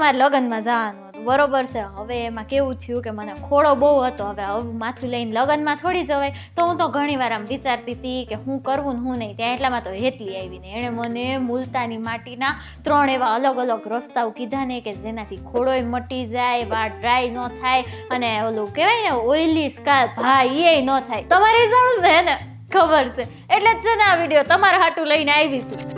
મારે લગ્નમાં જવાનું હતું, બરોબર છે. હવે એમાં કેવું થયું કે મને ખોડો બહુ હતો. હવે માથું લઈને લગ્નમાં થોડી જવાય, તો હું તો ઘણી વાર આમ વિચારતી હતી કે હું કરવું ને હું નહીં. ત્યાં એટલામાં તો હેતલી આવીને એણે મને મુલતાની માટીના 3 એવા અલગ અલગ રસ્તાઓ કીધા ને કે જેનાથી ખોડોય મટી જાય, વાળ ડ્રાય ન થાય, અને ઓલું કહેવાય ને ઓઇલી સ્કાલ્પ, હા એ ન થાય. તમારે જાણવું છે ને, ખબર છે, એટલે જ છે ને આ વિડીયો તમારા હાટું લઈને આવીશું.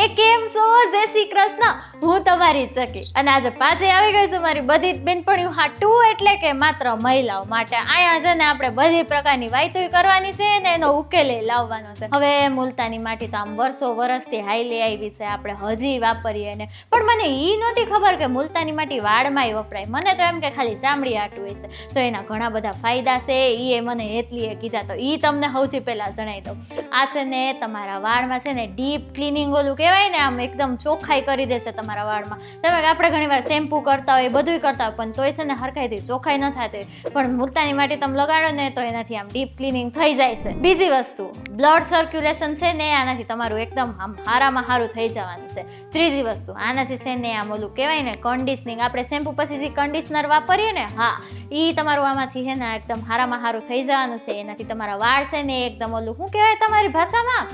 એ કેમ છો? જય શ્રી કૃષ્ણ. હું તમારી ચકી, અને આજે પાછે આવી ગઈ છું મારી બધી જ બેનપણીઓ હાટું, એટલે કે માત્ર મહિલાઓ માટે. અહીંયા છે ને આપણે બધી પ્રકારની વાયતુઈ કરવાની છે ને એનો ઉકેલ લાવવાનો છે. હવે મુલતાની માટી તો આમ વર્ષો વર્ષથી હાઈલી આવી છે, આપણે હજી વાપરીએ ને, પણ મને ઈ નહોતી ખબર કે મુલતાની માટી વાળમાંય વપરાય. મને તો એમ કે ખાલી ચામડી હાટું હોય છે, તો એના ઘણા બધા ફાયદા છે. એ મને હેતલીએ કીધા, તો ઈ તમને સૌથી પહેલા જણાવી દઉં. આ છે ને તમારા વાળમાં છે ને ડીપ ક્લિનિંગ ઓલું કહેવાય ને, આમ એકદમ ચોખ્ખાઈ કરી દેશે તમારા વાળમાં. તમે આપણે ઘણી વાર શેમ્પુ કરતા હોય, બધું કરતા હોય, પણ તોય છે ને હરખાઈથી ચોખ્ખાઈ ન થતી, પણ મુલતાની માટી તમે લગાડો ને તો એનાથી આમ ડીપ ક્લિનિંગ થઈ જાય છે. બીજી વસ્તુ, બ્લડ સર્ક્યુલેશન છે ને આનાથી તમારું એકદમ આમ હારામાં હારું થઈ જવાનું છે. ત્રીજી વસ્તુ, આનાથી છે ને આમ ઓલું કહેવાય ને કન્ડિશનિંગ, આપણે શેમ્પુ પછી જે કન્ડિશનર વાપરીએ ને, હા એ તમારું આમાંથી છે ને એકદમ હારામાં હારું થઈ જવાનું છે. એનાથી તમારા વાળ છે ને એકદમ ઓલું શું કહેવાય તમારી ભાષામાં,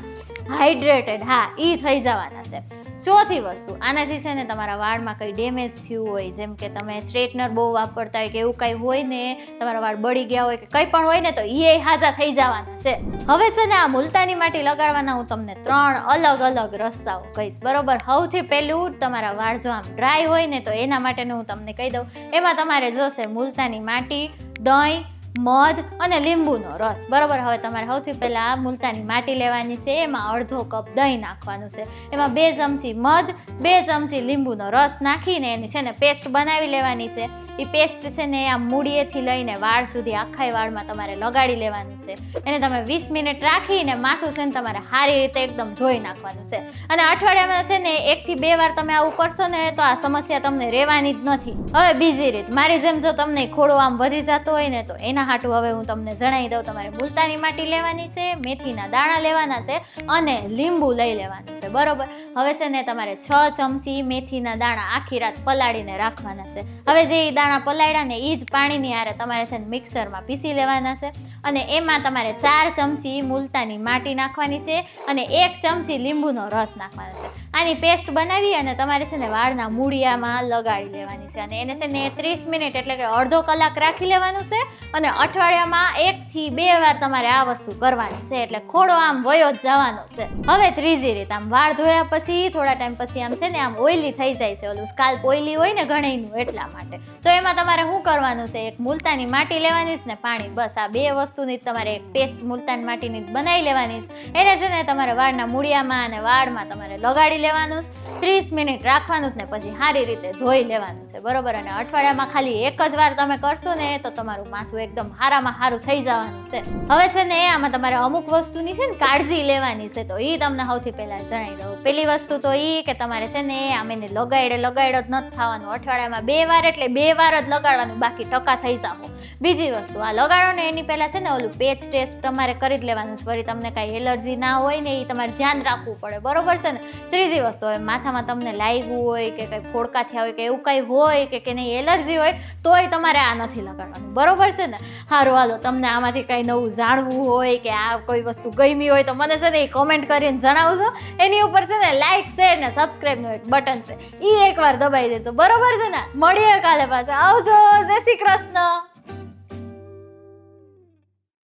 હાઇડ્રેટેડ, હા એ થઈ જવાના છે. ચોથી વસ્તુ, આનાથી છે ને તમારા વાળમાં કંઈ ડેમેજ થયું હોય, જેમ કે તમે સ્ટ્રેટનર બહુ વાપરતા હોય કે એવું કંઈ હોય ને, તમારા વાળ બળી ગયા હોય કે કંઈ પણ હોય ને, તો એ હાજા થઈ જવાના છે. હવે છે ને આ મુલતાની માટી લગાડવાના હું તમને 3 અલગ અલગ રસ્તાઓ કહીશ, બરોબર. સૌથી પહેલું, તમારા વાળ જો આમ ડ્રાય હોય ને, તો એના માટેનું હું તમને કહી દઉં. એમાં તમારે જોશે મુલતાની માટી, દહીં, મધ અને લીંબુનો રસ, બરોબર. હવે તમારે સૌથી પહેલા મુલતાની માટી લેવાની છે, એમાં અડધો કપ દહીં નાખવાનું છે, એમાં 2 ચમચી મધ, 2 ચમચી લીંબુનો રસ નાખીને એની છે ને પેસ્ટ બનાવી લેવાની છે. એ પેસ્ટ છે ને આ મૂળિયેથી લઈને વાળ સુધી આખાય વાળમાં તમારે લગાડી લેવાનું છે. એને તમે 20 મિનિટ રાખીને માથું છે ને તમારે સારી રીતે એકદમ ધોઈ નાખવાનું છે. અને અઠવાડિયામાં છે ને 1 થી 2 વાર તમે આવું કરશો ને તો આ સમસ્યા તમને રહેવાની જ નથી. હવે બીજી રીત, મારી જેમ જો તમને ખોડો આમ વધી જતો હોય ને, તો એના હાટું હવે હું તમને જણાવી દઉં. તમારે મુલતાની માટી લેવાની છે, મેથીના દાણા લેવાના છે અને લીંબુ લઈ લેવાનું છે, બરોબર. હવે છે ને તમારે 6 ચમચી મેથીના દાણા આખી રાત પલાળીને રાખવાના છે. હવે જે દાણા પલાળ્યા ને એ જ પાણીની હારે તમારે છે ને મિક્સરમાં પીસી લેવાના છે, અને એમાં તમારે 4 ચમચી મુલતાની માટી નાખવાની છે અને 1 ચમચી લીંબુનો રસ નાખવાનો છે. આની પેસ્ટ બનાવી અને તમારે છે ને વાળના મૂળિયામાં લગાડી લેવાની છે, અને એને છે ને 30 મિનિટ એટલે કે અડધો કલાક રાખી લેવાનું છે. અને અઠવાડિયામાં 1 થી 2 વાર તમારે આ વસ્તુ કરવાની છે, એટલે ખોડો આમ વયો જ જવાનો છે. હવે ત્રીજી રીત, આમ વાળ ધોયા પછી થોડા ટાઈમ પછી આમ છે ને આમ ઓઇલી થઈ જાય છે, ઓલું સ્કાલ્પ ઓઇલી હોય ને ઘણીનું, એટલા માટે. તો એમાં તમારે શું કરવાનું છે, એક મુલતાની માટી લેવાની છે ને પાણી, બસ આ 2 વસ્તુની તમારે એક પેસ્ટ મુલતાની માટીની બનાવી લેવાની છે. એને છે ને તમારે વાળના મૂળિયામાં અને વાળમાં તમારે લગાડી લેવાનું છે, 30 મિનિટ રાખવાનું છે ને પછી સારી રીતે ધોઈ લેવાનું છે, બરોબર. અને અઠવાડિયામાં ખાલી 1 જ વાર તમે કરશો ને તો તમારું માથું એકદમ હારામાં હારું થઈ જવાનું છે. હવે છે ને આમાં તમારે અમુક વસ્તુની છે ને કાળજી લેવાની છે, તો એ તમને સૌથી પહેલા જણાવી દઉં. પેલી વસ્તુ તો એ કે તમારે છે ને આમ એને લગાડ્યો જ નથી થવાનું. અઠવાડિયામાં 2 વાર એટલે 2 વાર જ લગાડવાનું, બાકી ટકા થઈ જાઓ. બીજી વસ્તુ, આ લગાડો ને એની પહેલા છે ને ઓલું પેચ ટેસ્ટ તમારે કરી જ લેવાનું છે, વળી તમને કાંઈ એલર્જી ના હોય ને એ તમારે ધ્યાન રાખવું પડે, બરોબર છે ને. ત્રીજી વસ્તુ, હવે માથામાં તમને લાગ્યું હોય કે કંઈ ફોડકા થયા હોય કે એવું કંઈ હોય કે નહીં એલર્જી હોય, તોય તમારે આ નથી લગાડવાનું, બરોબર છે ને. સારું, હાલો, તમને આમાંથી કંઈ નવું જાણવું હોય કે આ કોઈ વસ્તુ ગમી હોય તો મને છે ને એ કોમેન્ટ કરીને જણાવજો. એની ઉપર છે ને લાઈક, શેર ને સબસ્ક્રાઈબનું એક બટન છે, એ એકવાર દબાઈ દેજો, બરોબર છે ને. મળીએ કાલે પાછા. આવજો. જય શ્રી કૃષ્ણ.